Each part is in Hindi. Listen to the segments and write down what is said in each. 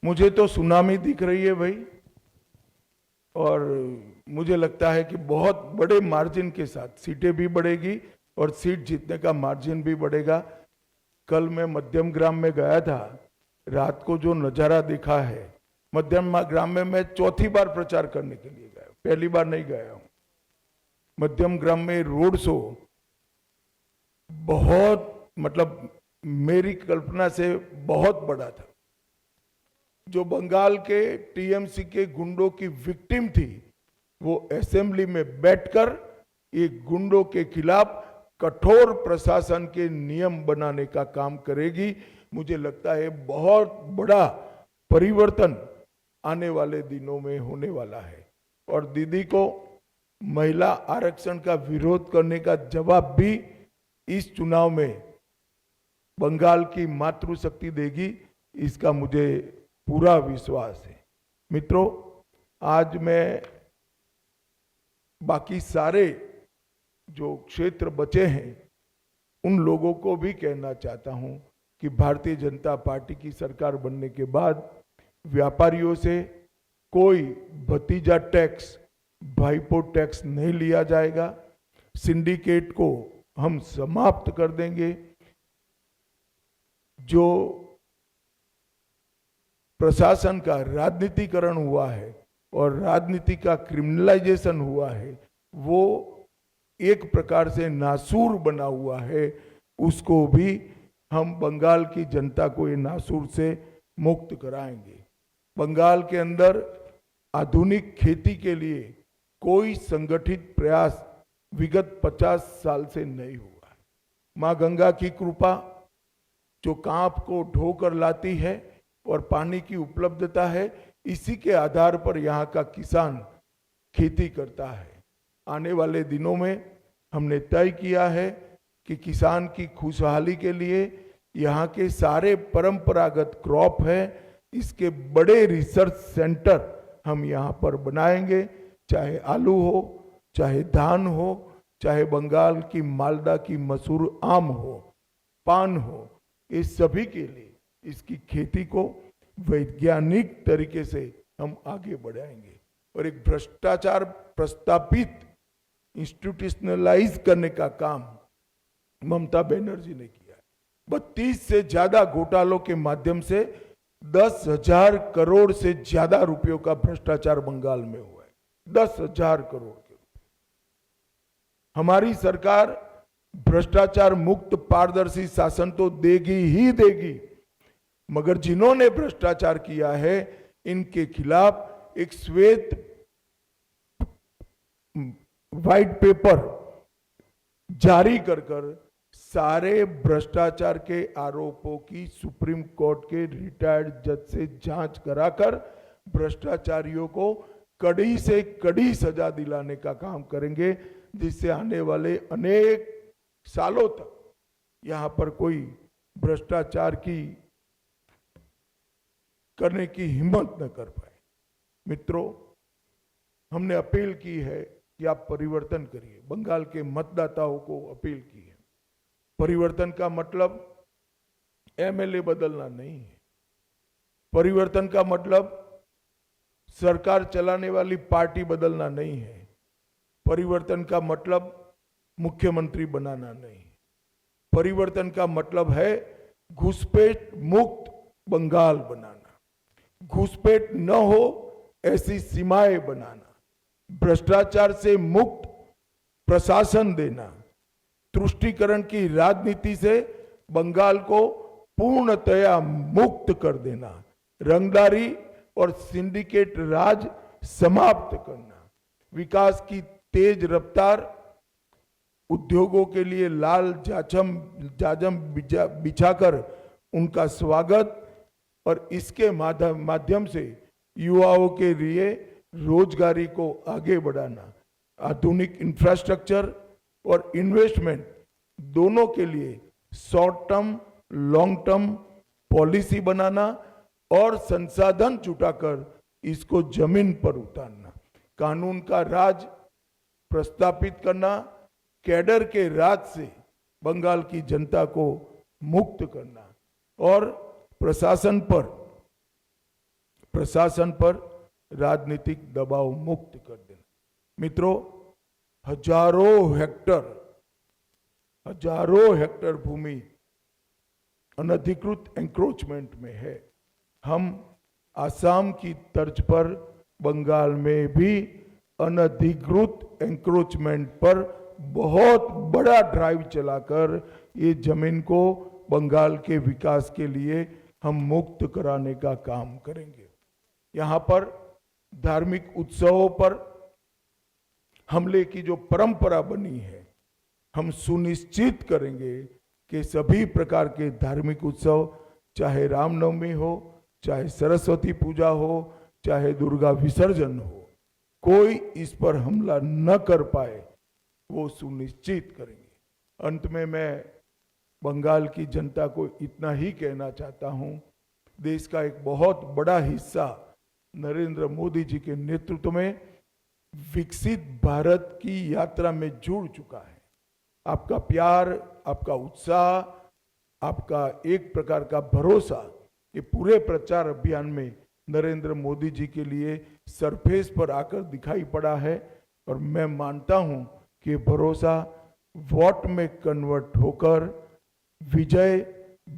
मुझे तो सुनामी दिख रही है भाई। और मुझे लगता है कि बहुत बड़े मार्जिन के साथ सीटें भी बढ़ेगी और सीट जीतने का मार्जिन भी बढ़ेगा। कल मैं मध्यम ग्राम में गया था, रात को जो नजारा दिखा है, मध्यम ग्राम में मैं चौथी बार प्रचार करने के लिए गया, पहली बार नहीं गया हूं। मध्यम ग्राम में रोड शो बहुत, मतलब मेरी कल्पना से बहुत बड़ा था। जो बंगाल के टीएमसी के गुंडों की विक्टिम थी, वो असेंबली में बैठकर ये गुंडों के खिलाफ कठोर प्रशासन के नियम बनाने का काम करेगी। मुझे लगता है बहुत बड़ा परिवर्तन आने वाले दिनों में होने वाला है। और दीदी को महिला आरक्षण का विरोध करने का जवाब भी इस चुनाव में बंगाल की मातृशक्ति देगी, इसका मुझे पूरा विश्वास है। मित्रों, आज मैं बाकी सारे जो क्षेत्र बचे हैं उन लोगों को भी कहना चाहता हूं कि भारतीय जनता पार्टी की सरकार बनने के बाद व्यापारियों से कोई भतीजा टैक्स, भाईपो टैक्स नहीं लिया जाएगा। सिंडिकेट को हम समाप्त कर देंगे। जो प्रशासन का राजनीतिकरण हुआ है और राजनीति का क्रिमिनलाइजेशन हुआ है, वो एक प्रकार से नासूर बना हुआ है। उसको भी हम बंगाल की जनता को ये नासूर से मुक्त कराएंगे। बंगाल के अंदर आधुनिक खेती के लिए कोई संगठित प्रयास विगत 50 साल से नहीं हुआ। मां गंगा की कृपा जो कांप को ढोकर लाती है और पानी की उपलब्धता है, इसी के आधार पर यहाँ का किसान खेती करता है। आने वाले दिनों में हमने तय किया है कि किसान की खुशहाली के लिए यहाँ के सारे परंपरागत क्रॉप है, इसके बड़े रिसर्च सेंटर हम यहाँ पर बनाएंगे। चाहे आलू हो, चाहे धान हो, चाहे बंगाल की मालदा की मसूर आम हो, पान हो, इस सभी के लिए इसकी खेती को वैज्ञानिक तरीके से हम आगे बढ़ाएंगे। और एक भ्रष्टाचार प्रस्तापित इंस्टीट्यूशनलाइज करने का काम ममता बनर्जी ने किया है। 32 से ज्यादा घोटालों के माध्यम से 10,000 करोड़ से ज्यादा रुपयों का भ्रष्टाचार बंगाल में हुआ है। 10,000 करोड़ के। हमारी सरकार भ्रष्टाचार मुक्त पारदर्शी शासन तो देगी ही देगी, मगर जिन्होंने भ्रष्टाचार किया है इनके खिलाफ एक श्वेत व्हाइट पेपर जारी कर सारे भ्रष्टाचार के आरोपों की सुप्रीम कोर्ट के रिटायर्ड जज से जांच कराकर भ्रष्टाचारियों को कड़ी से कड़ी सजा दिलाने का काम करेंगे, जिससे आने वाले अनेक सालों तक यहां पर कोई भ्रष्टाचार की करने की हिम्मत न कर पाए। मित्रों, हमने अपील की है कि आप परिवर्तन करिए। बंगाल के मतदाताओं को अपील की है। परिवर्तन का मतलब एमएलए बदलना नहीं है। परिवर्तन का मतलब सरकार चलाने वाली पार्टी बदलना नहीं है। परिवर्तन का मतलब मुख्यमंत्री बनाना नहीं। परिवर्तन का मतलब है घुसपैठ मुक्त बंगाल बनाना, घुसपैठ न हो ऐसी सीमाएं बनाना, भ्रष्टाचार से मुक्त प्रशासन देना, तुष्टीकरण की राजनीति से बंगाल को पूर्णतया मुक्त कर देना, रंगदारी और सिंडिकेट राज समाप्त करना, विकास की तेज रफ्तार, उद्योगों के लिए लाल जाजम बिछाकर उनका स्वागत और इसके माध्यम से युवाओं के लिए रोजगारी को आगे बढ़ाना, आधुनिक इंफ्रास्ट्रक्चर और इन्वेस्टमेंट दोनों के लिए short term long term policy बनाना और संसाधन जुटाकर इसको जमीन पर उतारना, कानून का राज प्रस्तापित करना, कैडर के राज से बंगाल की जनता को मुक्त करना और प्रशासन पर प्रशासन पर राजनीतिक दबाव मुक्त कर देना। मित्रों, हजारों हेक्टर भूमि अनधिकृत एंक्रोचमेंट में है। हम आसाम की तर्ज पर बंगाल में भी अनधिकृत एंक्रोचमेंट पर बहुत बड़ा ड्राइव चलाकर ये जमीन को बंगाल के विकास के लिए हम मुक्त कराने का काम करेंगे। यहाँ पर धार्मिक उत्सवों पर हमले की जो परंपरा बनी है, हम सुनिश्चित करेंगे कि सभी प्रकार के धार्मिक उत्सव, चाहे रामनवमी हो, चाहे सरस्वती पूजा हो, चाहे दुर्गा विसर्जन हो, कोई इस पर हमला न कर पाए, वो सुनिश्चित करेंगे। अंत में मैं बंगाल की जनता को इतना ही कहना चाहता हूं, देश का एक बहुत बड़ा हिस्सा नरेंद्र मोदी जी के नेतृत्व में विकसित भारत की यात्रा में जुड़ चुका है। आपका प्यार, आपका उत्साह, आपका एक प्रकार का भरोसा, ये पूरे प्रचार अभियान में नरेंद्र मोदी जी के लिए सरफेस पर आकर दिखाई पड़ा है। और मैं मानता हूं कि भरोसा वोट में कन्वर्ट होकर विजय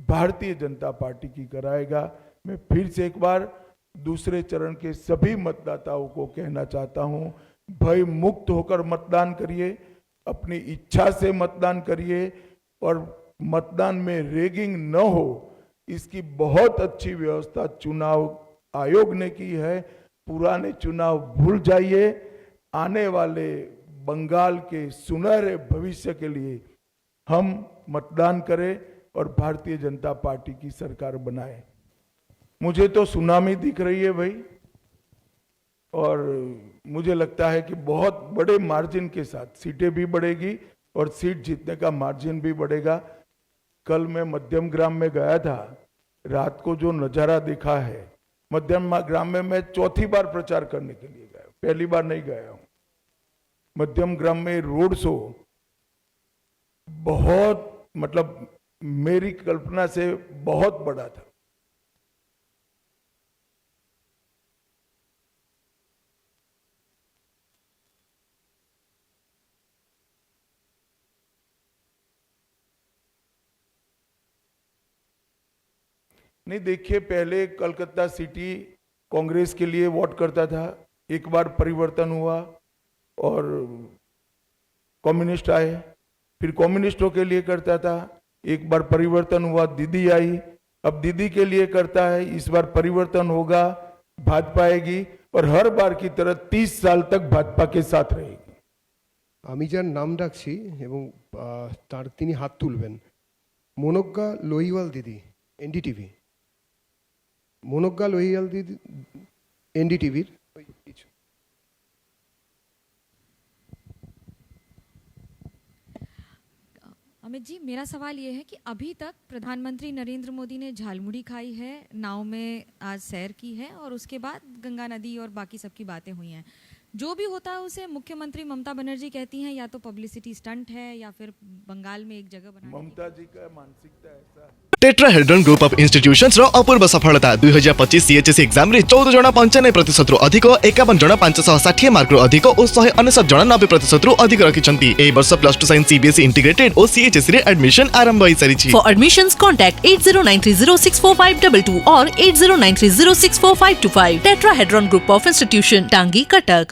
भारतीय जनता पार्टी की कराएगा। मैं फिर से एक बार दूसरे चरण के सभी मतदाताओं को कहना चाहता हूं, भय मुक्त होकर मतदान करिए, अपनी इच्छा से मतदान करिए और मतदान में रेगिंग न हो, इसकी बहुत अच्छी व्यवस्था चुनाव आयोग ने की है। पुराने चुनाव भूल जाइए, आने वाले बंगाल के सुनहरे भविष्य के लिए हम मतदान करें और भारतीय जनता पार्टी की सरकार बनाए। मुझे तो सुनामी दिख रही है भाई, और मुझे लगता है कि बहुत बड़े मार्जिन के साथ सीटें भी बढ़ेगी और सीट जीतने का मार्जिन भी बढ़ेगा। कल मैं मध्यम ग्राम में गया था, रात को जो नजारा देखा है, मध्यम ग्राम में मैं चौथी बार प्रचार करने के लिए गया, पहली बार नहीं गया हूं। मध्यम ग्राम में रोड शो बहुत, मतलब मेरी कल्पना से बहुत बड़ा था। नहीं, देखिए, पहले कलकत्ता सिटी कांग्रेस के लिए वोट करता था, एक बार परिवर्तन हुआ और कम्युनिस्ट आए, फिर कम्युनिस्टों के लिए करता था, एक बार परिवर्तन हुआ, दीदी आई, अब दीदी के लिए करता है, इस बार परिवर्तन होगा, भाजपा आएगी और हर बार की तरह 30 साल तक भाजपा के साथ रहेगी। আমি যার নাম ডাকছি এবং তার তিনি হাত তুলবেন, মনোজ্ঞা লোহিওয়াল দিদি, এনডিটিভি। মনোজ্ঞা লোহিওয়াল দিদি, এনডিটিভির। अमित जी, मेरा सवाल ये है कि अभी तक प्रधानमंत्री नरेंद्र मोदी ने झालमुड़ी खाई है, नाव में आज सैर की है और उसके बाद गंगा नदी और बाकी सबकी बातें हुई हैं। जो भी होता है उसे मुख्यमंत्री ममता बनर्जी कहती हैं या तो पब्लिसिटी स्टंट है या फिर बंगाल में एक जगह बनाने की। ममता जी का मानसिकता ऐसा। टेट्राहेड्रन ग्रुप ऑफ इंस्टीट्यूशंस रो अपूर्व सफलता 2025 सीएचएससी एग्जाम रे 14 जण 95% रु अधिक, 51 जण 560 मार्क रु अधिक और 199 जण 90% रु अधिक रखिछंती। ए वर्ष प्लस 2 साइंस सीबीएसई इंटीग्रेटेड और सीएचएससी रे एडमिशन आरंभ होई सारिछि। फॉर एडमिशंस कांटेक्ट 8093064522 और 8093064525। टेट्राहेड्रन ग्रुप ऑफ इंस्टीट्यूशन, टांगी, कटक।